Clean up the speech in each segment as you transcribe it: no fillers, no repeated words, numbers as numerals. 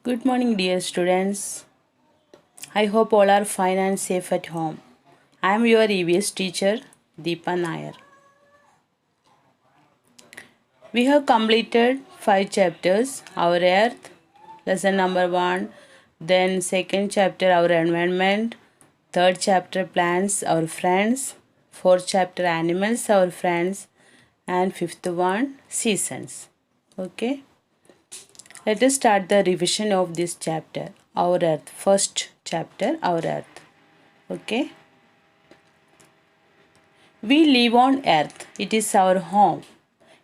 Good morning, dear students. I hope all are fine and safe at home. I am your EVS teacher, Deepa Nair. We have completed 5 chapters, our earth, lesson number 1, then second chapter, our environment, third chapter, plants, our friends, fourth chapter, animals, our friends, and fifth one, seasons. Okay. Let us start the revision of this chapter, our earth. First chapter, our earth. Okay. We live on earth. It is our home.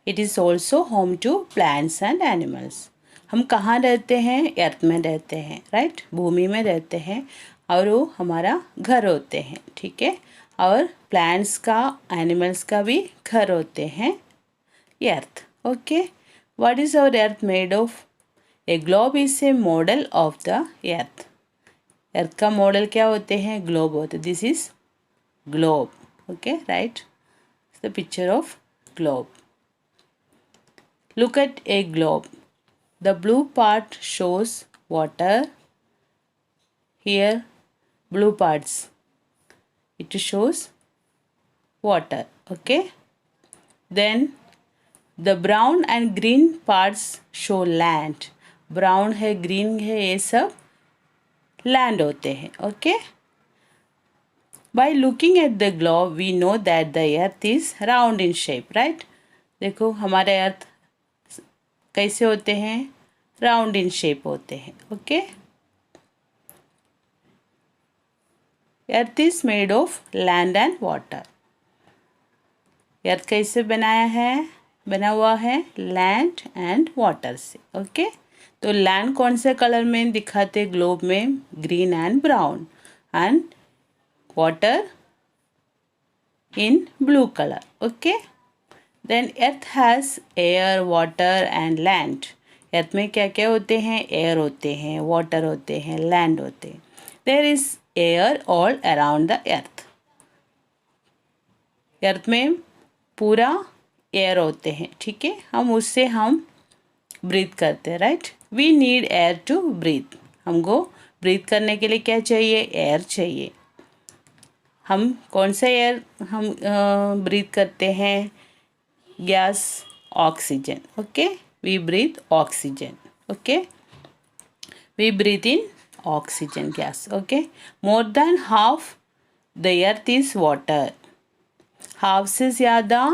It is also home to plants and animals. हम कहाँ रहते हैं? अर्थ में रहते हैं, right? भूमि में रहते हैं और वो हमारा घर होते हैं, ठीक है? और प्लांट्स का, एनिमल्स का भी घर होते हैं, earth. Okay. What is our earth made of? A globe is a model of the earth. Earth का मॉडल क्या होते हैं? ग्लोब होते. This is globe. Okay, right? The picture of globe. Look at a globe. The blue part shows water. Here, blue parts. It shows water. Okay. Then, the brown and green parts show land. Brown है, green है, ये सब land होते हैं. Okay. By looking at the globe, we know that the earth is round in shape, right? देखो हमारे अर्थ कैसे होते हैं? राउंड इन शेप होते हैं. Okay. Earth is made of land and water. Earth कैसे बना हुआ है? लैंड एंड वाटर से. ओके. तो लैंड कौन से कलर में दिखाते? ग्लोब में green and brown, and water in blue colour. Okay. Then earth has air, water and land. earth में क्या क्या होते हैं? एयर होते हैं, वाटर होते हैं, लैंड होते हैं. There is air all around the earth. अर्थ में पूरा एयर होते हैं, ठीक है? उससे हम ब्रीथ करते हैं, right? We need air to breathe. हमको ब्रीथ करने के लिए क्या चाहिए? एयर चाहिए. हम कौन सा एयर हम ब्रीथ करते हैं? gas, oxygen. Okay, we breathe oxygen. Okay, we breathe in oxygen gas. Okay, more than half the earth is water. Half से ज़्यादा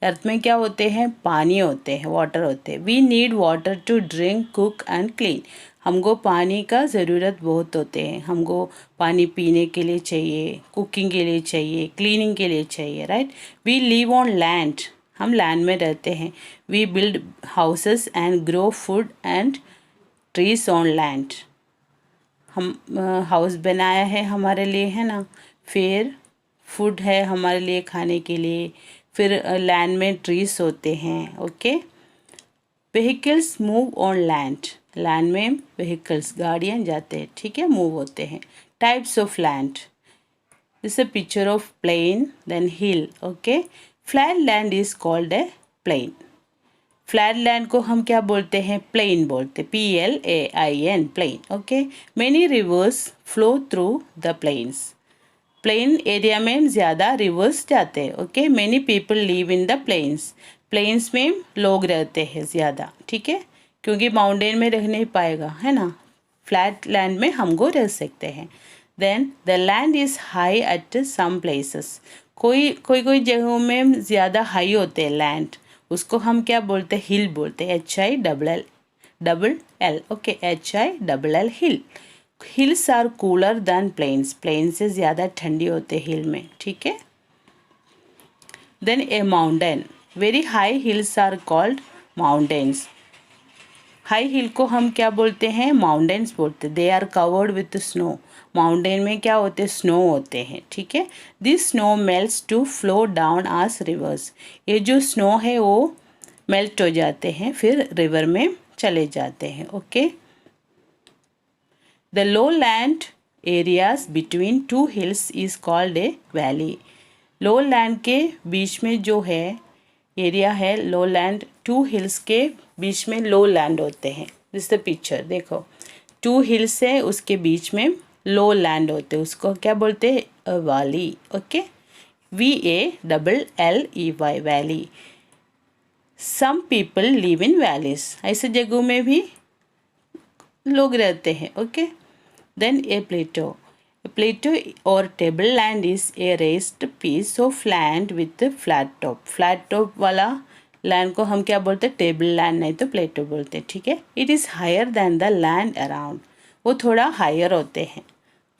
अर्थ में क्या होते हैं? पानी होते हैं, वाटर होते हैं. We need water to drink, cook and clean. हमको पानी का ज़रूरत बहुत होते हैं. हमको पानी पीने के लिए चाहिए, कुकिंग के लिए चाहिए, क्लीनिंग के लिए चाहिए, right? We live on land. हम लैंड में रहते हैं. We build houses and grow food and trees on land. हम हाउस बनाया है हमारे लिए, है ना? फिर फूड है हमारे लिए खाने के लिए. फिर लैंड में ट्रीज होते हैं. Okay. Vehicles move on land. Land में व्हीकल्स, गाड़ियाँ जाते हैं, ठीक है? मूव होते हैं. Types of land. This a picture of plain, then hill. Okay. Flat land is called a plain. Flat land को हम क्या बोलते हैं? प्लेन बोलते. PLAIN, plain. Okay. Many rivers flow through the plains. Plain area में ज़्यादा rivers जाते हैं. Okay. Many people live in the plains. Planes में लोग रहते हैं ज़्यादा, ठीक है? क्योंकि माउंटेन में रह नहीं पाएगा, है ना? फ्लैट लैंड में हमको रह सकते हैं. Then the land is high at some places. कोई जगहों में ज़्यादा हाई होते हैं लैंड. उसको हम क्या बोलते हैं? हिल बोलते हैं. HILL. Okay. HILL, hill. Hills are cooler than plains. Plain से ज़्यादा ठंडी होते हैं हिल में, ठीक है? Then a mountain. Very high hills are called mountains. High hill को हम क्या बोलते हैं? माउंटेन्स बोलते. They are covered with snow. Mountain में क्या होते हैं? स्नो होते हैं, ठीक है? This snow melts to flow down as rivers. ये जो स्नो है वो मेल्ट हो जाते हैं, फिर रिवर में चले जाते हैं. Okay. The low land areas between two hills is called A valley. Low land के बीच में जो है एरिया है, लो लैंड, टू हिल्स के बीच में लो लैंड होते हैं. This the picture. देखो टू हिल्स है, उसके बीच में लो लैंड होते हैं, उसको क्या बोलते हैं? Valley. Okay, VALLEY, valley. Some people live in valleys, ऐसे जगहों में भी लोग रहते हैं. ओके, देन ए प्लेटो. प्लेटो और table land is a raised piece of land with flat top. Flat top वाला लैंड को हम क्या बोलते हैं? टेबल लैंड, नहीं तो प्लेटो बोलते हैं. ठीक है. It is higher than the land around. वो थोड़ा हायर होते हैं,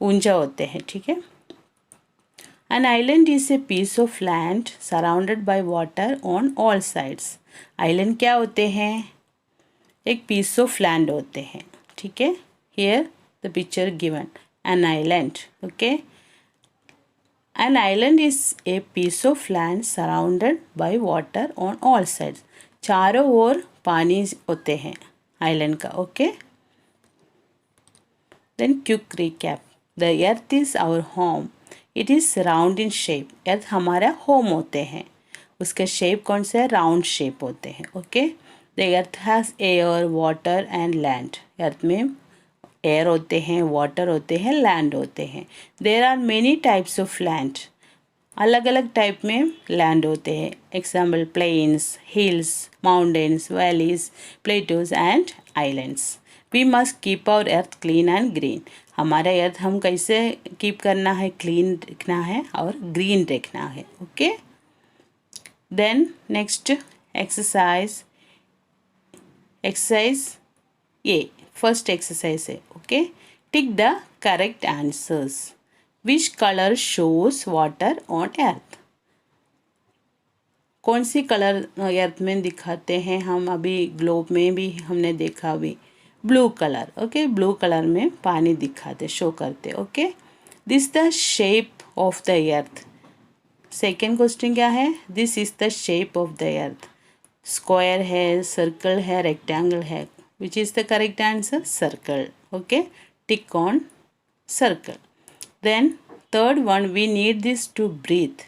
ऊंचा होते हैं. ठीक है. An island is a piece of land surrounded by water on all sides. Island क्या होते हैं? एक piece of land होते हैं. ठीक है. Here the picture given. An island. Okay. An island is a piece of land surrounded by water on all sides. चारों ओर पानी होते हैं island का. Okay. Then quick recap. The earth is our home. It is round in shape. Earth हमारा home होते हैं, उसका shape कौन सा है? राउंड शेप होते हैं. Okay. The earth has air, water and land. Earth में एयर होते हैं, वाटर होते हैं, लैंड होते हैं. There are many types of land. अलग अलग टाइप में लैंड होते हैं. Example plains, hills, mountains, valleys, plateaus and islands. We must keep our earth clean and green. हमारा अर्थ हम कैसे कीप करना है? क्लीन रखना है और ग्रीन रखना है. Okay. Then next exercise A. First exercise है. Okay. Tick the correct answers. Which colour shows water on earth? कौन सी कलर अर्थ में दिखाते हैं हम? अभी ग्लोब में भी हमने देखा अभी blue colour. Okay, blue colour में पानी दिखाते, शो करते. Okay. This the shape of the earth. Second question क्या है? This is the shape of the earth. Square है, सर्कल है, रेक्टेंगल है. Which is the correct answer? Circle. Okay, tick on circle. Then third one, we need this to breathe.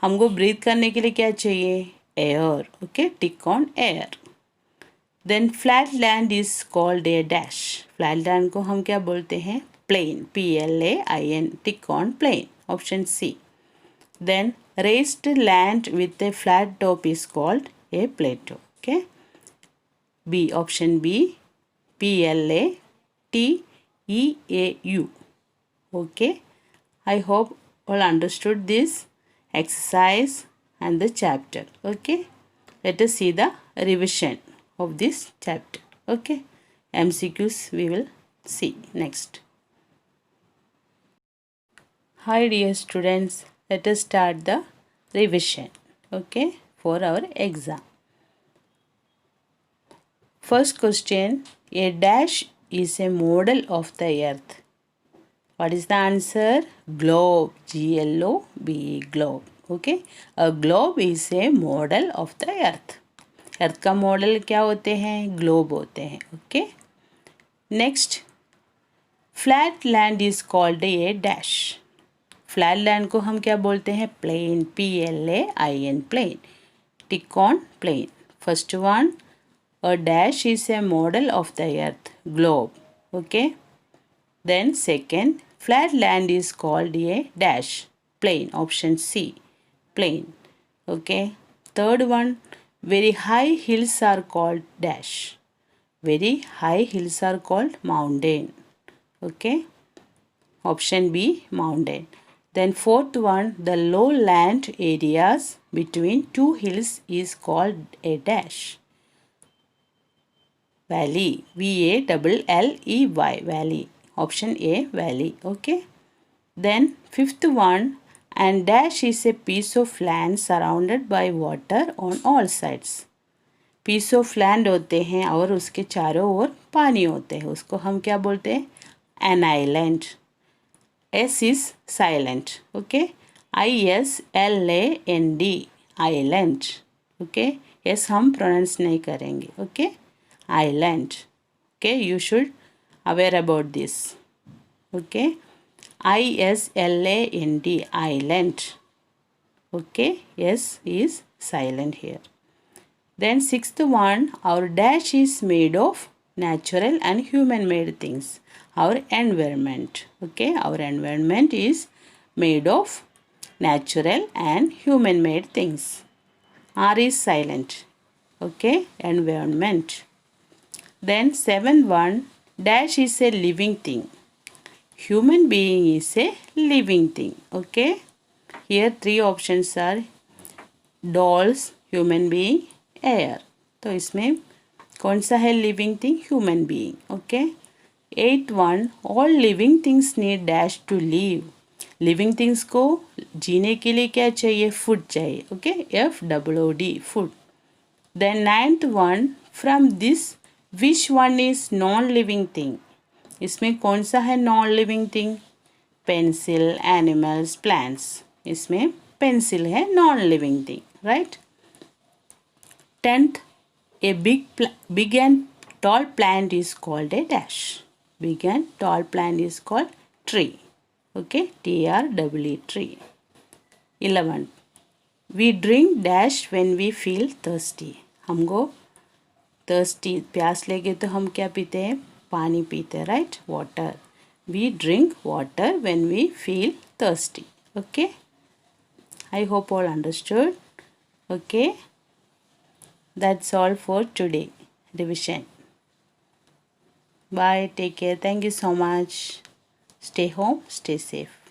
हमको breathe करने के लिए क्या चाहिए? Air. Okay, tick on air. Then flat land is called a dash. Flat land को हम क्या बोलते हैं? Plain. PLAIN. Tick on plain. Option C. Then raised land with a flat top is called a plateau. Okay, B. Option B. PLATEAU. Okay, I hope all understood this exercise and the chapter. Okay, let us see the revision of this chapter. Okay, MCQs we will see next. Hi dear students, let us start the revision. Okay, for our exam. First question, a dash is a model of the earth. What is the answer? Globe. GLOBE. Globe. Okay, a globe is a model of the earth. Earth का model क्या होते हैं? Globe होते हैं. Okay. Next, flat land is called a dash. Flat land को हम क्या बोलते हैं? Plain. PLAIN. Plain. Tick on plain. First one, a dash is a model of the earth. Globe. Okay. Then second, flat land is called a dash. Plain. Option C. Plain. Okay. Third one, very high hills are called dash. Very high hills are called mountain. Okay, option B, mountain. Then fourth one, the lowland areas between two hills is called a dash. Valley. VALLEY. Valley. Option A, valley. Okay. Then fifth one, and dash is a piece of land surrounded by water on all sides. piece of land होते हैं और उसके चारों ओर पानी होते हैं, उसको हम क्या बोलते हैं? an island. S is silent. Okay, ISLAND. island. Okay, yes हम pronounce नहीं करेंगे. Okay, island. Okay, you should aware about this. Okay, ISLAND. Island. Okay, yes is silent here. Then sixth one, our dash is made of natural and human made things. Our environment, okay, our environment is made of natural and human made things. R is silent, okay, environment. Then seventh one, dash is a living thing. Human being is a living thing, okay. Here three options are dolls, human being, air. तो इसमें कौन सा है living thing? Human being, okay. Eight one, all living things need dash to live. Living things को जीने के लिए क्या चाहिए? फूड चाहिए, okay. FOOD, food. Then ninth one, from this which one is non living thing. इसमें कौन सा है non living thing? Pencil, animals, plants. इसमें पेंसिल है non living thing, right. Tenth, a big and tall plant is called a dash. Big and tall plant is called tree. Okay, TREE, tree. 11. We drink dash when we feel thirsty. हमको thirsty प्यास लगे तो हम क्या पीते हैं? पानी पीते हैं, right? Water. We drink water when we feel thirsty. Okay. I hope all understood. Okay. That's all for today. Revision. Bye. Take care. Thank you so much. Stay home. Stay safe.